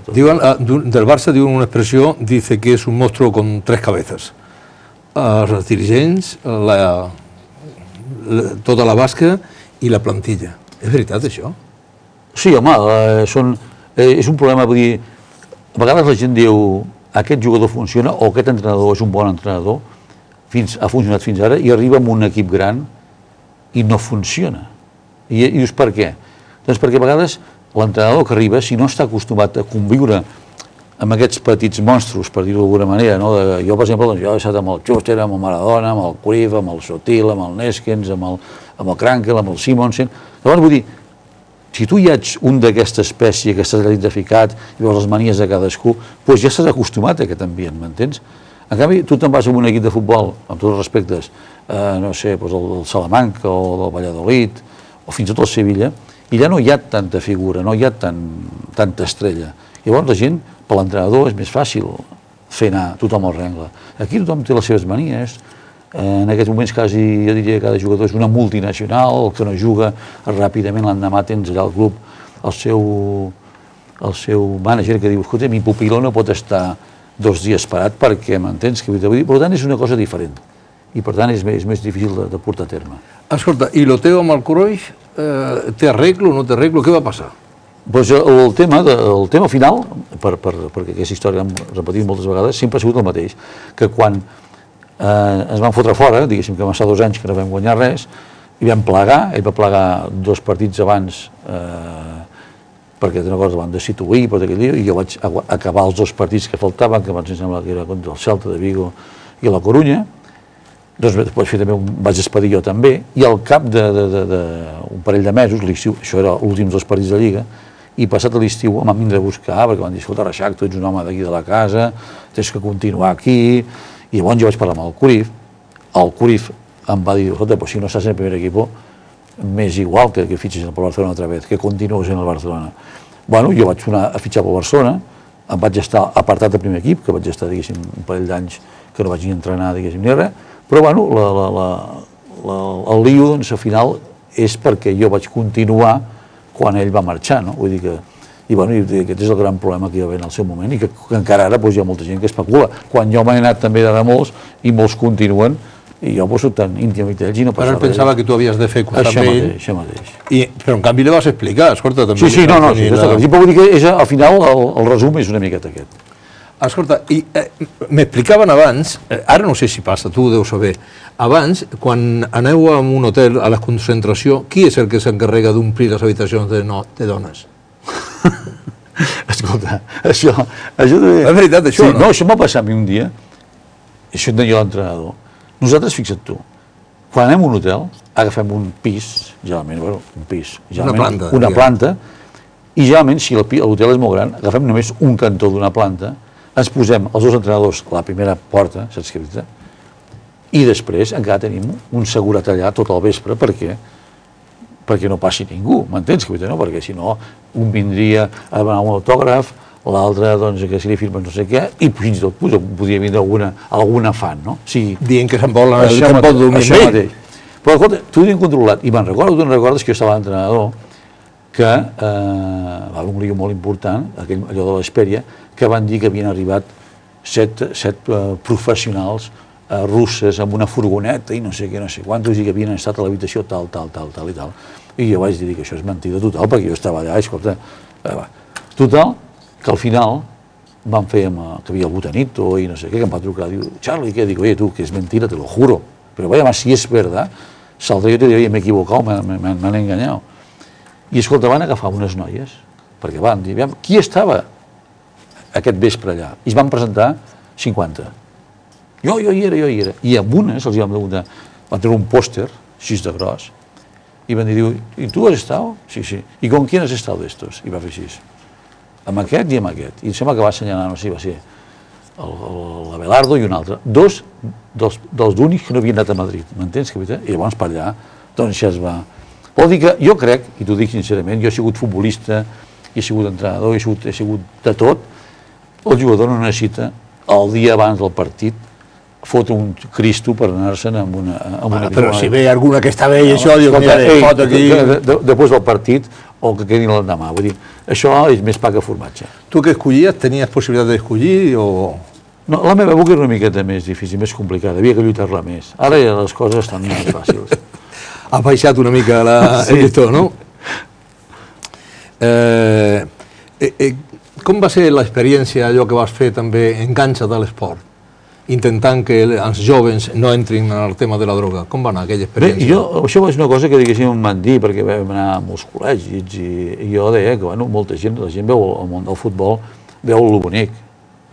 tot. Del Barça diuen una expressió, dice que és un monstruo con tres cabezas. Els dirigents, tota la basca i la plantilla. És veritat, això? Sí, home, és un problema, vull dir, a vegades la gent diu aquest jugador funciona o aquest entrenador és un bon entrenador, ha funcionat fins ara i arriba amb un equip gran i no funciona. I dius per què? Doncs perquè a vegades l'entrenador que arriba, si no està acostumat a conviure amb aquests petits monstros, per dir-ho d'alguna manera, no? Jo, per exemple, jo he estat amb el Schuster, amb el Maradona, amb el Cruyff, amb el Sotil, amb el Neskens, amb el Krankel, amb el Simonsen. Llavors, vull dir, si tu ja ets un d'aquesta espècie que estàs identificat i veus les manies de cadascú, doncs ja estàs acostumat a aquest ambient, m'entens? En canvi, tu te'n vas amb un equip de futbol, amb tots els respectes, no sé, el Salamanca o el Valladolid, o fins i tot el Sevilla, i ja no hi ha tanta figura, no hi ha tanta estrella. Llavors la gent, per l'entrenador, és més fàcil fer anar tothom al rengle. Aquí tothom té les seves manies, en aquests moments quasi, jo diria que cada jugador és una multinacional, el que no juga ràpidament l'endemà tens allà al club el seu mànager que diu, escolta, mi pupil·lo no pot estar 2 dies parat perquè m'entens? Per tant, és una cosa diferent i per tant és més difícil de portar a terme. Escolta, i lo teu amb el Cruyff, té arreglo o no té arreglo? Què va passar? Doncs el tema final, perquè aquesta història l'hem repetit moltes vegades, sempre ha sigut el mateix, que quan ens van fotre fora, diguéssim que vam estar 2 anys que no vam guanyar res, i vam plegar, ell va plegar 2 partits abans perquè una cosa van destituir per aquell dia, i jo vaig acabar els 2 partits que faltaven, que em sembla que era contra el Celta de Vigo i la Corunya, doncs després vaig despedir jo també, i al cap d'un parell de mesos, l'estiu, això era els últims 2 partits de Lliga, i passat l'estiu em van vindre a buscar, perquè van dir, escolta, Reixac, tu ets un home d'aquí de la casa, tens que continuar aquí, i llavors jo vaig parlar amb el Cruyff em va dir, escolta, si no estàs en el primer equip, m'és igual que fitxis pel Barcelona altra vegada, que continuïs en el Barcelona. Bueno, jo vaig anar a fitxar pel Barcelona, em vaig estar apartat del primer equip, que vaig estar, diguéssim, un parell d'anys que no vaig ni entrenar, diguéssim, ni res, però, bueno, el lío, doncs, al final, és perquè jo vaig continuar quan ell va marxar, no? Vull dir que... I, bueno, aquest és el gran problema que hi va haver en el seu moment i que encara ara hi ha molta gent que especula. Quan jo m'he anat també de molts i molts continuen, i jo soc tan íntim amb ells i no passa res. Però ell pensava que tu havies de fer costat amb ell. Això mateix. Però en canvi li vas explicar, escolta, també... Sí, no, vull dir que al final el resum és una miqueta aquest. Escolta, m'explicaven abans, ara no sé si passa, tu ho deus saber, abans, quan aneu a un hotel, a la concentració, qui és el que s'encarrega d'omplir les habitacions de dones? Escolta, això també... És veritat, això, no? No, això m'ha passat a mi un dia, això et deia l'entrenador. Nosaltres, fixa't tu, quan anem a un hotel, agafem un pis, generalment, bueno, un pis, una planta, i generalment, si l'hotel és molt gran, agafem només un cantó d'una planta, ens posem els 2 entrenadors a la primera porta, saps què és? I després encara tenim un segurat allà tot el vespre, perquè no passi ningú, m'entens? Perquè si no, un vindria a demanar un autògraf, l'altre, doncs, que si li firmes no sé què, i fins i tot podria vindre algun afant, no? Dient que se'n pot dormir amb ell. Però, escolta, t'ho tinc controlat, i tu te'n recordes que jo estava l'entrenador, que va haver un lío molt important, allò de l'Hesperia, que van dir que havien arribat 7 professionals russes amb una furgoneta i no sé què, no sé quantos, i que havien estat a l'habitació tal i tal. I jo vaig dir que això és mentida total, perquè jo estava allà, escolta, total, que al final van fer que havia el botanito i no sé què, que em va trucar, diu, Charlie, què? Dic, oye, tu, que és mentira, te lo juro. Pero vaya, si es verdad, saldré jo i te diria, m'he equivocat, m'han enganyat. I, escolta, van agafar unes noies, perquè van dir, qui estava aquest vespre allà? I es van presentar 50. Jo hi era. I amb unes els van preguntar, van tenir un pòster, així de gros, i van dir, ¿y tu has estado? Sí. ¿Y con quién has estado de estos? I va fer així. Amb aquest i amb aquest. I em sembla que va assenyalar, no sé, va ser l'Abelardo i un altre. 2 dels únics que no havien anat a Madrid, m'entens? I llavors per allà, doncs ja es va... Vol dir que jo crec, i t'ho dic sincerament, jo he sigut futbolista, he sigut entrenador, he sigut de tot, el jugador no necessita el dia abans del partit fotre un Cristo per anar-se'n amb una... Però si ve alguna que està bé i això, diu, mira, fot aquí... Després del partit, o que quedi l'endemà. Vull dir, Això és més pa que formatge. Tu què escollies? Tenies possibilitat d'escollir o...? No, la meva època era una miqueta més difícil, més complicada, havia que lluitar-la més. Ara ja les coses estan més fàcils. Has baixat una mica el llistó, no? Com va ser l'experiència, allò que vas fer també, enganxa't a l'esport? Intentant que els joves no entrin en el tema de la droga. Com va anar aquella experiència? Això és una cosa que diguéssim em van dir, perquè vam anar a molts col·legis i jo deia que bueno, molta gent, la gent veu el món del futbol, veu el bonic.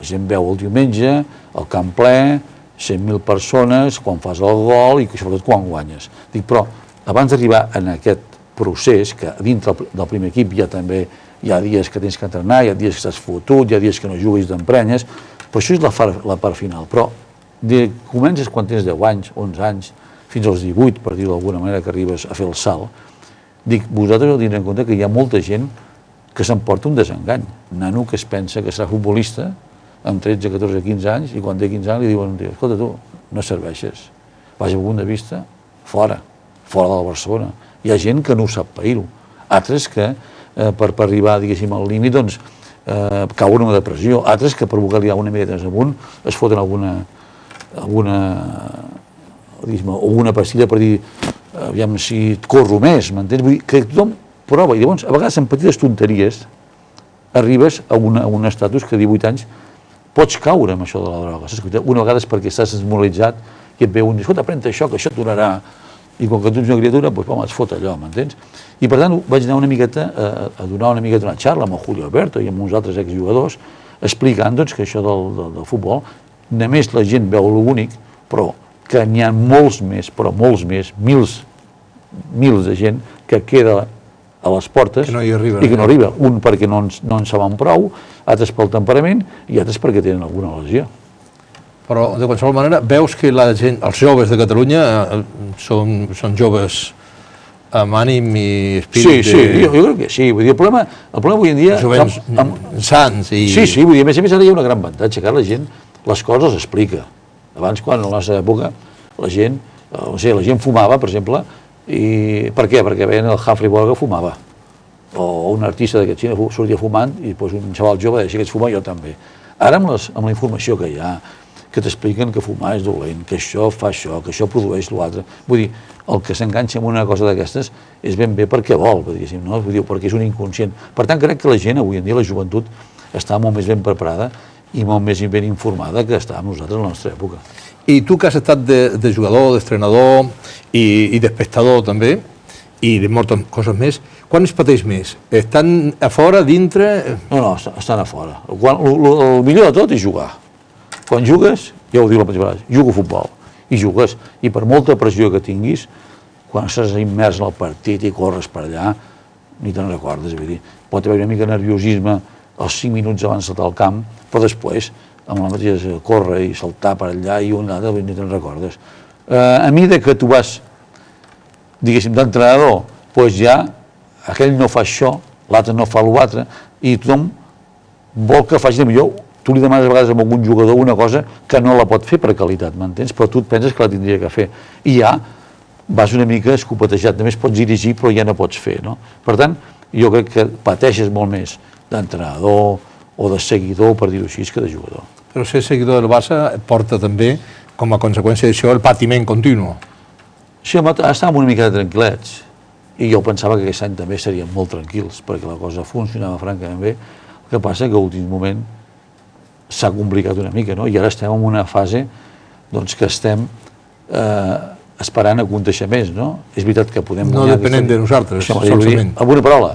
La gent veu el diumenge, el camp ple, 100.000 persones, quan fas el gol i sobretot quan guanyes. Dic, però abans d'arribar en aquest procés, que dintre del primer equip ja també hi ha dies que tens que entrenar, hi ha dies que estàs fotut, hi ha dies que no juguis d'emprenyes, però això és la part final. Però comences quan tens 10 anys, 11 anys, fins als 18, per dir-ho d'alguna manera, que arribes a fer el salt. Dic, vosaltres heu de tenir en compte que hi ha molta gent que s'emporta un desengany. Un nano que es pensa que serà futbolista amb 13, 14, 15 anys i quan té 15 anys li diuen, escolta tu, no serveixes. Vaja, a punt de vista, fora de la Barcelona. Hi ha gent que no ho sap pair-ho. Altres que per arribar, diguéssim, al límit, doncs, cauen en una depressió, altres que per voler-li una miqueta més amunt es foten alguna pastilla per dir aviam si et corro més, m'entens? Vull dir que tothom prova i llavors a vegades en petites tonteries arribes a un estatus que a 18 anys pots caure amb això de la droga. Una vegada és perquè estàs desmoralitzat i et ve un, escolta, pren això, que això et donarà. I quan tu ets una criatura, doncs, home, es fot allò, m'entens? I per tant vaig anar una miqueta a donar una miqueta una xarra amb el Julio Alberto i amb uns altres exjugadors explicant doncs, que això del futbol només la gent veu l'únic, però que n'hi ha molts més, però molts més, mils de gent que queda a les portes que no hi arriba, i que no arriba. Un perquè no en saben prou, altres pel temperament i altres perquè tenen alguna lesió. Però, de qualsevol manera, veus que la gent, els joves de Catalunya són joves amb ànim i espírit... Sí, jo crec que sí. Vull dir, el problema avui en dia... Jovents sants i... Sí, vull dir, a més ara hi ha un gran avantatge, que la gent les coses les explica. Abans, quan a la nostra època, la gent fumava, per exemple, i per què? Perquè veien el Humphrey Bogart que fumava. O un artista d'aquest cine sortia fumant i doncs, un xaval jove deia, si aquests fumen, jo també. Ara, amb la informació que hi ha, que t'expliquen que fumar és dolent, que això fa això, que això produeix l'altre. Vull dir, el que s'enganxa en una cosa d'aquestes és ben bé perquè vol, no? Vull dir, perquè és un inconscient. Per tant, crec que la gent, avui en dia, la joventut, està molt més ben preparada i molt més ben informada que estàvem nosaltres a la nostra època. I tu que has estat de jugador, d'estrenador i d'espectador també, i de moltes coses més, quan es pateix més? Estan a fora, dintre? No, estan a fora. El millor de tot és jugar. Quan jugues, ja ho diu la principal, jugo a futbol, i jugues, i per molta pressió que tinguis, quan estàs immers en el partit i corres per allà, ni te'n recordes, vull dir, pot haver una mica de nerviosisme els 5 minuts abans de saltar al camp, però després, amb la mateixa córrer i saltar per allà i un altre, ni te'n recordes. A mesura que tu vas, diguéssim, d'entrenador, doncs ja aquell no fa això, l'altre no fa l'altre, i tothom vol que faci millor. Tu li demanes a vegades a algun jugador una cosa que no la pot fer per qualitat, m'entens? Però tu et penses que la tindria que fer. I ja vas una mica escopetejat, només pots dirigir però ja no pots fer, no? Per tant, jo crec que pateixes molt més d'entrenador o de seguidor, per dir-ho així, que de jugador. Però ser seguidor del Barça porta també, com a conseqüència d'això, el patiment continu. Sí, home, estàvem una mica tranquil·lets i jo pensava que aquest any també seríem molt tranquils perquè la cosa funcionava francament bé. El que passa que a l'últim moment s'ha complicat una mica, no? I ara estem en una fase doncs, que estem esperant acontecer més, no? És veritat que podem guanyar... No depenem de nosaltres, solament. Amb una paraula,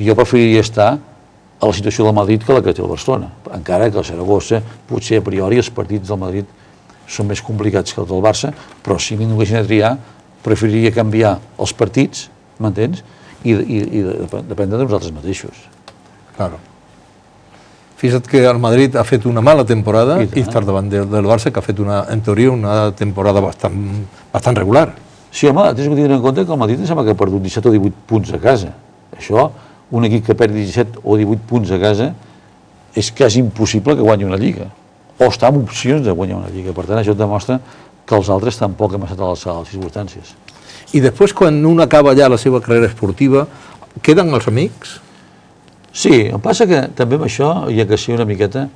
jo preferiria estar a la situació del Madrid que la que té el Barcelona, encara que el Saragossa, potser a priori els partits del Madrid són més complicats que els del Barça, però si m'hi haguessin de triar, preferiria canviar els partits, m'entens? I dependre de nosaltres mateixos. Claro. Fixa't que el Madrid ha fet una mala temporada i està davant del Barça, que ha fet, en teoria, una temporada bastant regular. Sí, home, tens que tenir en compte que el Madrid em sembla que ha perdut 17 o 18 punts a casa. Això, un equip que perdi 17 o 18 punts a casa, és quasi impossible que guanyi una lliga. O està amb opcions de guanyar una lliga. Per tant, això et demostra que els altres tampoc hem estat a l'alçada de les circumstàncies. I després, quan un acaba ja la seva carrera esportiva, queden els amics? Sí, el que passa que també amb això hi ha que ser una miqueta